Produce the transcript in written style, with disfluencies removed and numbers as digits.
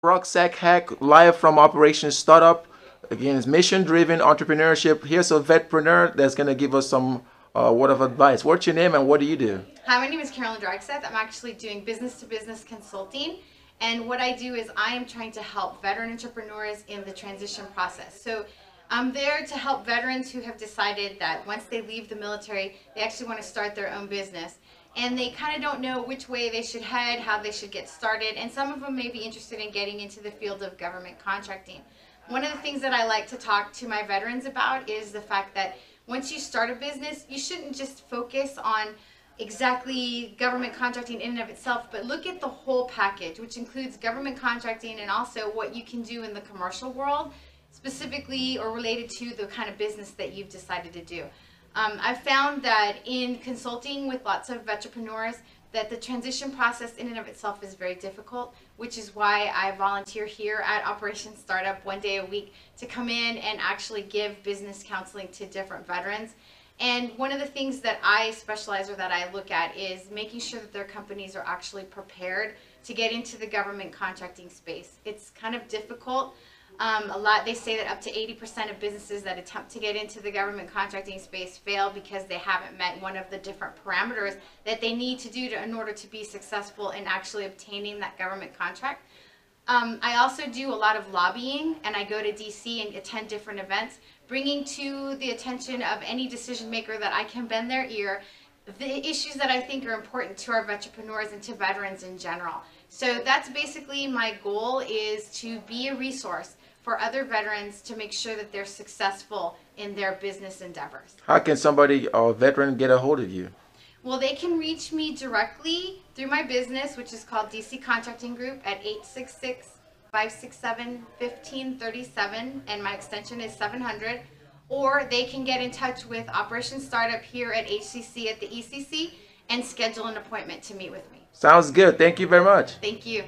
Rucksack Hack live from Operation Startup. Again, it's mission driven entrepreneurship. Here's a vetpreneur that's going to give us some word of advice. What's your name and what do you do? Hi, my name is Carolyn Dragseth. I'm actually doing business to business consulting. And what I do is I am trying to help veteran entrepreneurs in the transition process. So I'm there to help veterans who have decided that once they leave the military, they actually want to start their own business. And they kind of don't know which way they should head, how they should get started. And some of them may be interested in getting into the field of government contracting. One of the things that I like to talk to my veterans about is the fact that once you start a business, you shouldn't just focus on exactly government contracting in and of itself, but look at the whole package, which includes government contracting and also what you can do in the commercial world, specifically or related to the kind of business that you've decided to do. I've found that in consulting with lots of entrepreneurs that the transition process in and of itself is very difficult, which is why I volunteer here at Operation Startup one day a week to come in and actually give business counseling to different veterans. And one of the things that I specialize or that I look at is making sure that their companies are actually prepared to get into the government contracting space. It's kind of difficult. They say that up to 80% of businesses that attempt to get into the government contracting space fail because they haven't met one of the different parameters that they need to do in order to be successful in actually obtaining that government contract. I also do a lot of lobbying, and I go to DC and attend different events, bringing to the attention of any decision maker that I can bend their ear the issues that I think are important to our entrepreneurs and to veterans in general. So that's basically my goal, is to be a resource for other veterans to make sure that they're successful in their business endeavors. How can somebody, a veteran, get a hold of you? Well, they can reach me directly through my business, which is called DC Contracting Group, at 866-567-1537, and my extension is 700. Or they can get in touch with Operation Startup here at HCC at the ECC and schedule an appointment to meet with me. Sounds good. Thank you very much. Thank you.